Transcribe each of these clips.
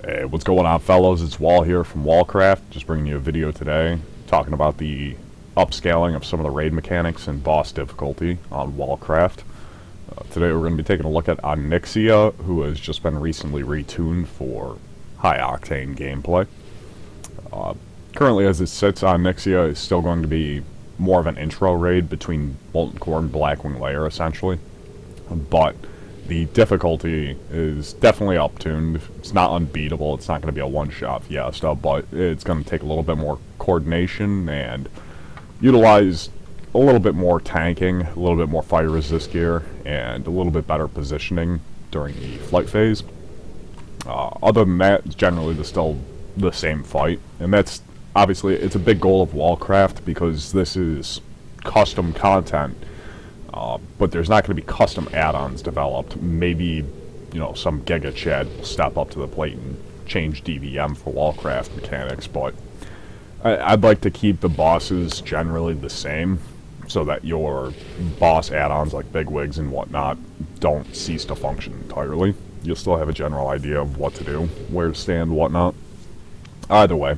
Hey, what's going on, fellows? It's Wall here from Wallcraft, just bringing you a video today talking about the upscaling of some of the raid mechanics and boss difficulty on Wallcraft. Today we're going to be taking a look at Onyxia, who has just been recently retuned for high-octane gameplay. Currently, as it sits, Onyxia is still going to be more of an intro raid between Molten Core and Blackwing Lair, essentially. But the difficulty is definitely up-tuned. It's not unbeatable. It's not going to be a one-shot fiesta, but it's going to take a little bit more coordination and utilize a little bit more tanking, a little bit more fire resist gear, and a little bit better positioning during the flight phase. Other than that, it's generally still the same fight, and that's obviously it's a big goal of Wallcraft because this is custom content. But there's not going to be custom add-ons developed. Maybe, some Giga Chad will step up to the plate and change DVM for Wallcraft mechanics, but I'd like to keep the bosses generally the same so that your boss add-ons like bigwigs and whatnot don't cease to function entirely. You'll still have a general idea of what to do, where to stand, whatnot. Either way,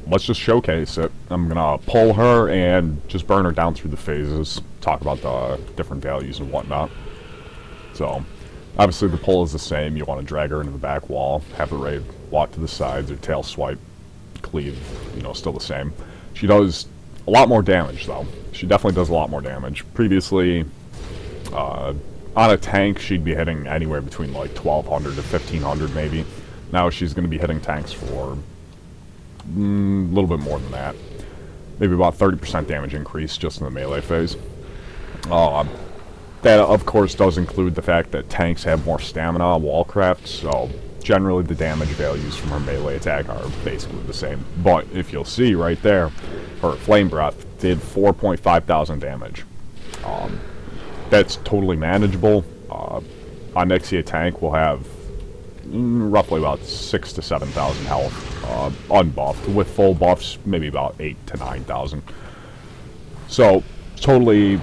let's just showcase it. I'm gonna pull her and just burn her down through the phases, talk about the different values and whatnot. So, obviously the pull is the same. You want to drag her into the back wall, have her raid, walk to the sides, or tail swipe, cleave, still the same. She does a lot more damage though. She definitely does a lot more damage. Previously, on a tank, she'd be hitting anywhere between like 1200 to 1500 maybe. Now she's going to be hitting tanks for a little bit more than that. Maybe about 30% damage increase just in the melee phase. That, of course, does include the fact that tanks have more stamina on Wallcraft, so generally the damage values from her melee attack are basically the same. But if you'll see right there, her Flame Breath did 4.5 thousand damage. That's totally manageable. Onyxia tank will have roughly about 6,000 to 7,000 health, unbuffed. With full buffs, maybe about 8,000 to 9,000. So, totally,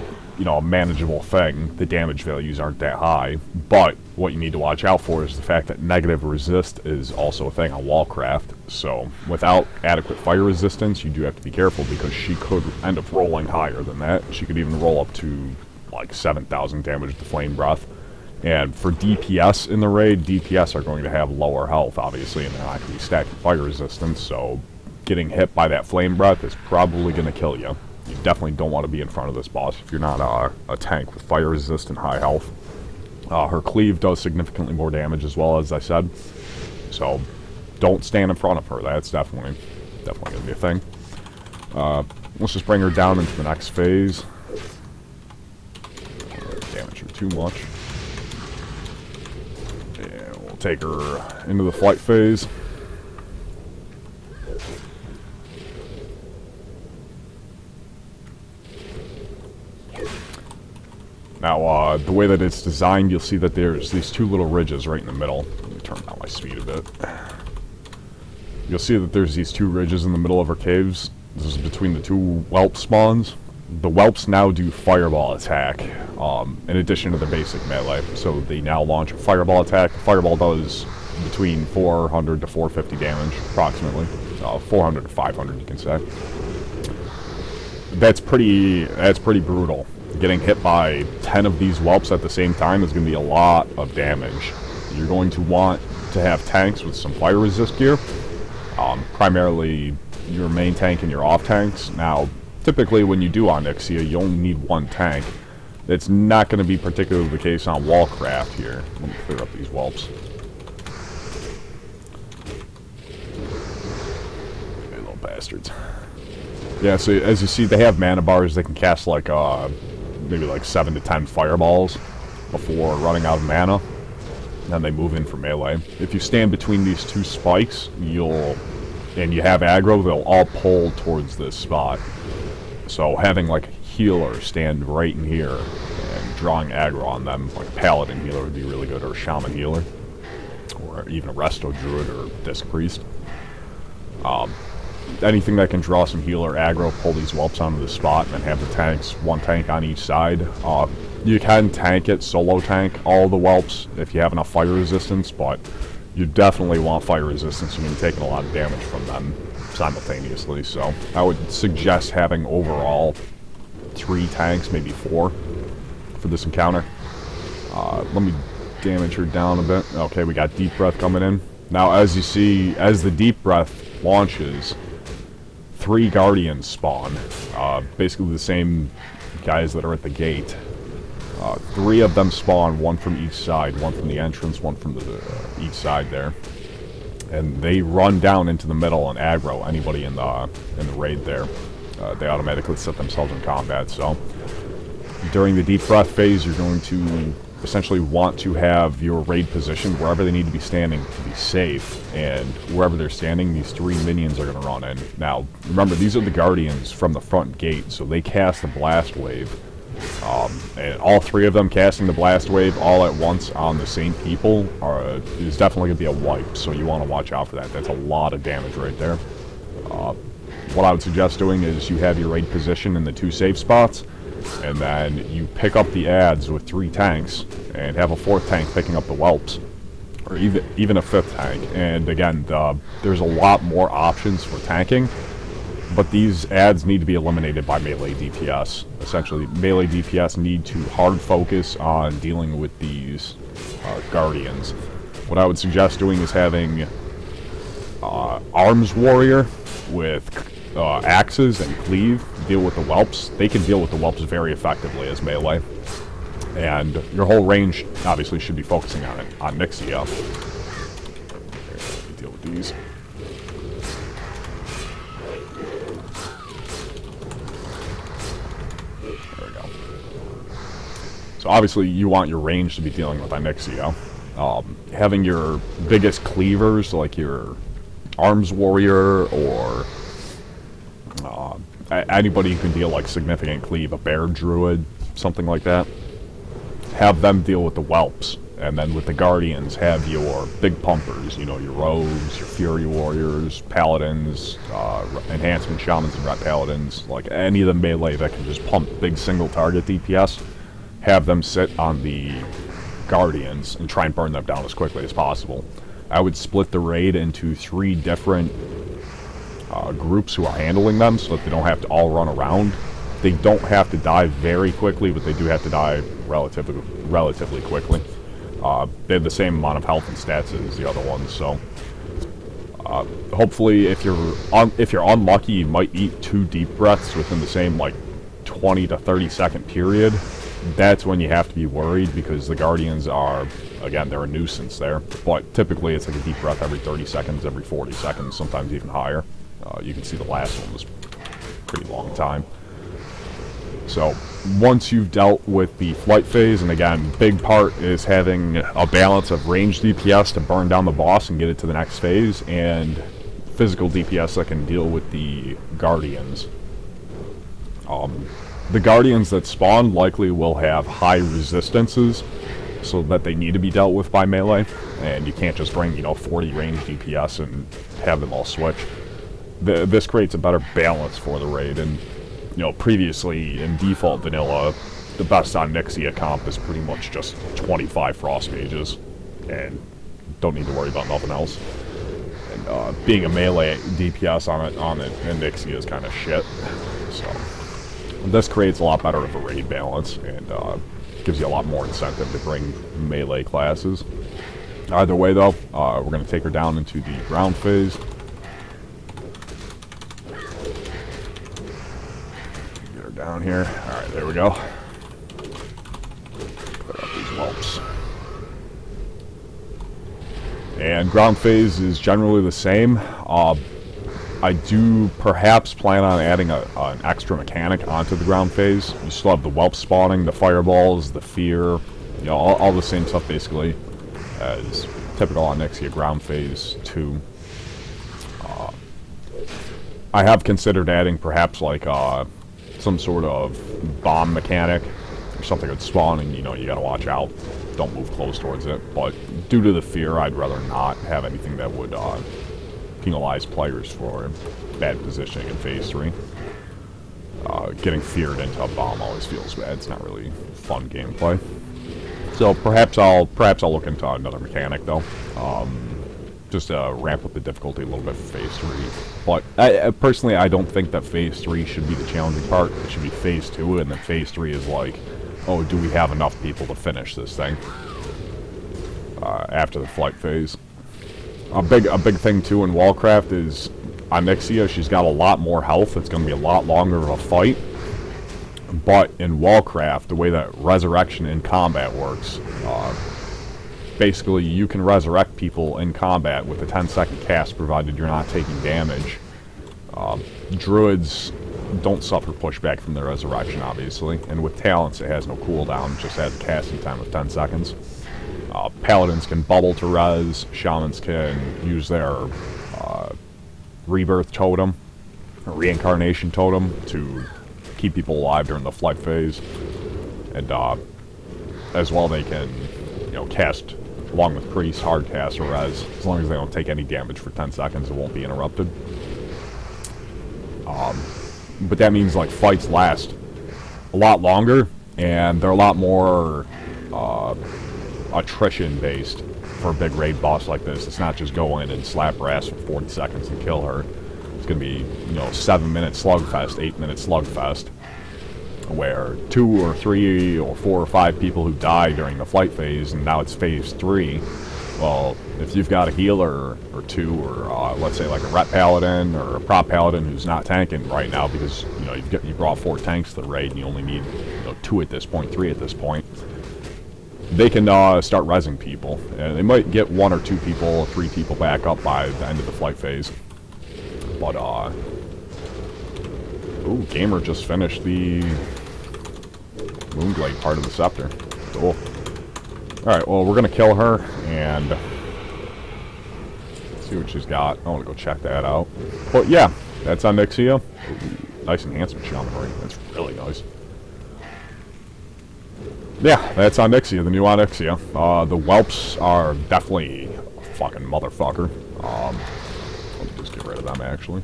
a manageable thing. The damage values aren't that high, but what you need to watch out for is the fact that negative resist is also a thing on Wallcraft. So, without adequate fire resistance, you do have to be careful because she could end up rolling higher than that. She could even roll up to like 7,000 damage with the Flame Breath. And for DPS in the raid, DPS are going to have lower health, obviously, and they're not going to be stacking fire resistance, so getting hit by that Flame Breath is probably going to kill you. You definitely don't want to be in front of this boss if you're not a tank with fire resist and high health. Her cleave does significantly more damage as well, as I said, so don't stand in front of her. That's definitely going to be a thing. Let's just bring her down into the next phase. Damage her too much. Take her into the flight phase. Now, the way that it's designed, you'll see that there's these two little ridges right in the middle. Let me turn down my speed a bit. You'll see that there's these two ridges in the middle of her caves. This is between the two whelp spawns. The whelps now do fireball attack, in addition to the basic melee. So they now launch a fireball attack. Fireball does between 400 to 450 damage, approximately. 400 to 500, you can say. That's pretty brutal. Getting hit by 10 of these whelps at the same time is going to be a lot of damage. You're going to want to have tanks with some fire resist gear. Primarily your main tank and your off tanks. Now, typically, when you do Onyxia, you only need one tank. It's not going to be particularly the case on Wallcraft here. Let me clear up these whelps. Hey, little bastards. Yeah, so as you see, they have mana bars. They can cast like maybe like 7 to 10 fireballs before running out of mana. And then they move in for melee. If you stand between these two spikes, and you have aggro, they'll all pull towards this spot. So having like a healer stand right in here and drawing aggro on them, like a paladin healer would be really good, or a shaman healer, or even a resto druid or disc priest. Anything that can draw some healer aggro, pull these whelps onto the spot, and then have the tanks, one tank on each side. You can tank it, solo tank all the whelps if you have enough fire resistance, but you definitely want fire resistance. You're going to be taking a lot of damage from them simultaneously. So I would suggest having overall 3 tanks, maybe 4, for this encounter. Let me damage her down a bit. Okay, we got Deep Breath coming in. Now, as you see, as the Deep Breath launches, 3 Guardians spawn. Basically the same guys that are at the gate. 3 of them spawn, 1 from each side, 1 from the entrance, 1 from each side there. And they run down into the middle and aggro anybody in the raid there. They automatically set themselves in combat, so during the Deep Breath phase, you're going to essentially want to have your raid position wherever they need to be standing to be safe, and wherever they're standing, these 3 minions are going to run in. Now, remember, these are the Guardians from the front gate, so they cast the Blast Wave. And all 3 of them casting the Blast Wave all at once on the same people is definitely going to be a wipe, so you want to watch out for that. That's a lot of damage right there. What I would suggest doing is you have your raid position in the 2 safe spots, and then you pick up the adds with 3 tanks, and have a 4th tank picking up the whelps, or even a 5th tank. And again, there's a lot more options for tanking, but these adds need to be eliminated by melee DPS. Essentially, melee DPS need to hard focus on dealing with these Guardians. What I would suggest doing is having Arms Warrior with axes and cleave deal with the whelps. They can deal with the whelps very effectively as melee. And your whole range obviously should be focusing on Onyxia. Let me deal with these. There we go. So obviously you want your range to be dealing with Onyxia. Having your biggest cleavers, like your Arms Warrior or anybody who can deal like significant cleave, a Bear Druid, something like that, have them deal with the whelps. And then with the Guardians, have your big pumpers, you know, your rogues, your Fury Warriors, Paladins, Enhancement Shamans and Ret Paladins, like any of the melee that can just pump big single target DPS, have them sit on the Guardians and try and burn them down as quickly as possible. I would split the raid into 3 different groups who are handling them, so that they don't have to all run around. They don't have to die very quickly, but they do have to die relatively quickly. They have the same amount of health and stats as the other ones, so hopefully, if you're unlucky, you might eat 2 deep breaths within the same like 20 to 30 second period. That's when you have to be worried, because the Guardians are, again, they're a nuisance there. But typically, it's like a deep breath every 30 seconds, every 40 seconds, sometimes even higher. You can see the last one was pretty long time. So once you've dealt with the flight phase, and again, big part is having a balance of ranged DPS to burn down the boss and get it to the next phase, and physical DPS that can deal with the Guardians. The Guardians that spawn likely will have high resistances, so that they need to be dealt with by melee, and you can't just bring, 40 ranged DPS and have them all switch. This creates a better balance for the raid, and previously in default vanilla, the best Onyxia comp is pretty much just 25 frost mages, and don't need to worry about nothing else. And being a melee DPS on Onyxia is kind of shit, so this creates a lot better of a raid balance, and gives you a lot more incentive to bring melee classes. Either way though, we're going to take her down into the ground phase. Down here. Alright, there we go. Clear up these whelps. And ground phase is generally the same. I do perhaps plan on adding an extra mechanic onto the ground phase. You still have the whelp spawning, the fireballs, the fear, all the same stuff basically as typical Onyxia ground phase 2. I have considered adding perhaps like some sort of bomb mechanic or something that's spawning, you gotta watch out. Don't move close towards it. But due to the fear, I'd rather not have anything that would penalize players for bad positioning in Phase 3. Getting feared into a bomb always feels bad. It's not really fun gameplay. So perhaps I'll look into another mechanic though. just ramp up the difficulty a little bit for Phase 3. But personally, I don't think that Phase 3 should be the challenging part. It should be Phase 2, and then Phase 3 is like, oh, do we have enough people to finish this thing? After the flight phase. A big thing, too, in Wallcraft is Onyxia. She's got a lot more health. It's going to be a lot longer of a fight. But in Wallcraft, the way that resurrection in combat works, basically you can resurrect people in combat with a 10-second cast, provided you're not taking damage. Druids don't suffer pushback from their resurrection, obviously, and with talents it has no cooldown, it just has a casting time of 10 seconds. Paladins can bubble to res, shamans can use their rebirth totem, or reincarnation totem, to keep people alive during the flight phase, and as well they can, you know, cast along with priests, hard cast, or res. As long as they don't take any damage for 10 seconds, it won't be interrupted. But that means like fights last a lot longer, and they're a lot more attrition based for a big raid boss like this. It's not just go in and slap her ass for 40 seconds and kill her. It's gonna be, you know, 7-minute slugfest, 8-minute slugfest, where 2 or 3 or 4 or 5 people who die during the flight phase, and now it's Phase 3. Well, if you've got a healer or 2, or let's say like a rep paladin or a prop paladin who's not tanking right now because, you know, you brought 4 tanks to the raid and you only need, you know, 2 at this point, 3 at this point, they can start rezzing people, and they might get 1 or 2 people or 3 people back up by the end of the flight phase. But ooh, Gamer just finished the Moonglade part of the scepter. Cool. Alright, well, we're gonna kill her and see what she's got. I want to go check that out. But yeah, that's Onyxia. Ooh, nice enhancement shamanry. That's really nice. Yeah, that's Onyxia, the new Onyxia. The whelps are definitely a fucking motherfucker. Let me just get rid of them, actually.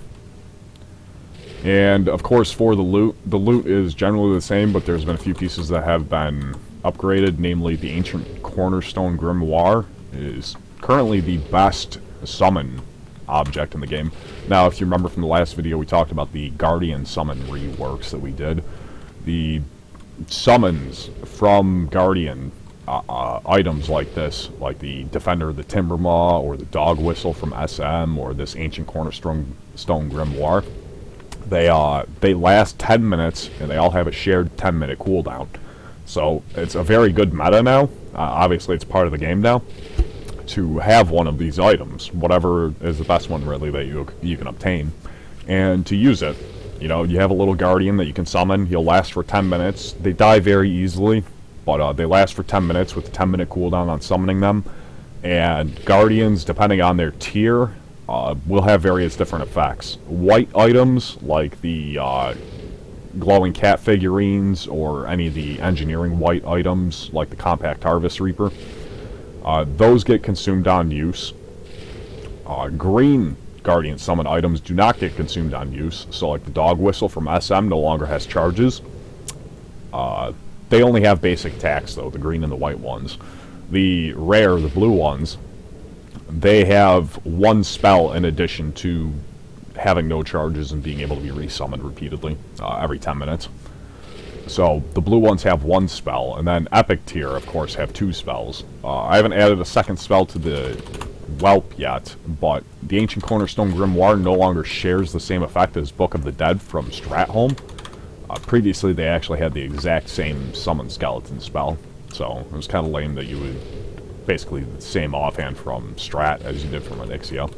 And, of course, for the loot is generally the same, but there's been a few pieces that have been upgraded, namely the Ancient Cornerstone Grimoire is currently the best summon object in the game. Now, if you remember from the last video, we talked about the Guardian summon reworks that we did. The summons from Guardian items like this, like the Defender of the Timbermaw, or the Dog Whistle from SM, or this Ancient Cornerstone Grimoire, they last 10 minutes, and they all have a shared 10-minute cooldown. So it's a very good meta now. Obviously, it's part of the game now to have one of these items, whatever is the best one really that you can obtain, and to use it. You know, you have a little Guardian that you can summon. He'll last for 10 minutes. They die very easily, but they last for 10 minutes with a 10-minute cooldown on summoning them. And Guardians, depending on their tier, will have various different effects. White items, like the glowing cat figurines, or any of the engineering white items, like the Compact Harvest Reaper, those get consumed on use. Green Guardian summon items do not get consumed on use, so like the Dog Whistle from SM no longer has charges. They only have basic attacks, though, the green and the white ones. The rare, the blue ones, they have 1 spell in addition to having no charges and being able to be resummoned repeatedly every 10 minutes. So the blue ones have 1 spell, and then Epic tier, of course, have 2 spells. I haven't added a second spell to the Whelp yet, but the Ancient Cornerstone Grimoire no longer shares the same effect as Book of the Dead from Stratholme. Previously, they actually had the exact same Summon Skeleton spell, so it was kind of lame that you would basically the same offhand from Strat as you did from Onyxia.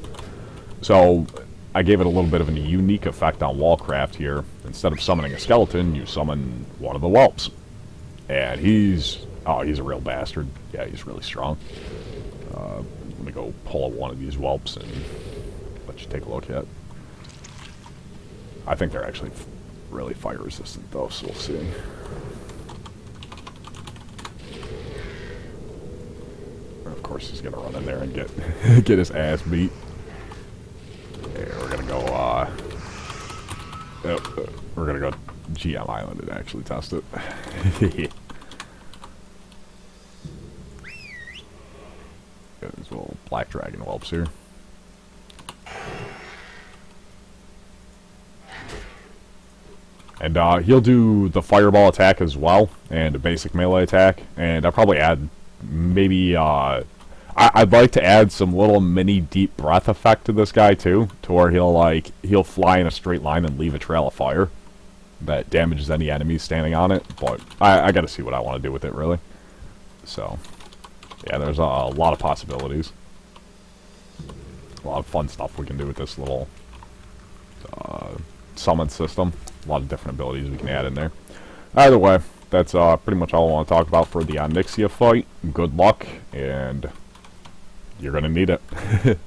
So I gave it a little bit of a unique effect on Wallcraft here. Instead of summoning a skeleton, you summon one of the whelps. And he's a real bastard. Yeah, he's really strong. Let me go pull one of these whelps and let you take a look at. I think they're actually really fire resistant though, so we'll see. Of course he's gonna run in there and get his ass beat. Yeah, we're gonna go we're gonna go GM Island and actually test it. Got these little black dragon whelps here. And he'll do the fireball attack as well, and a basic melee attack. And I'll probably add maybe, I'd like to add some little mini deep breath effect to this guy too, to where he'll fly in a straight line and leave a trail of fire that damages any enemies standing on it. But I gotta see what I want to do with it, really. So, yeah, there's a lot of possibilities. A lot of fun stuff we can do with this little summon system. A lot of different abilities we can add in there. Either way, that's pretty much all I want to talk about for the Onyxia fight. Good luck, and you're going to need it.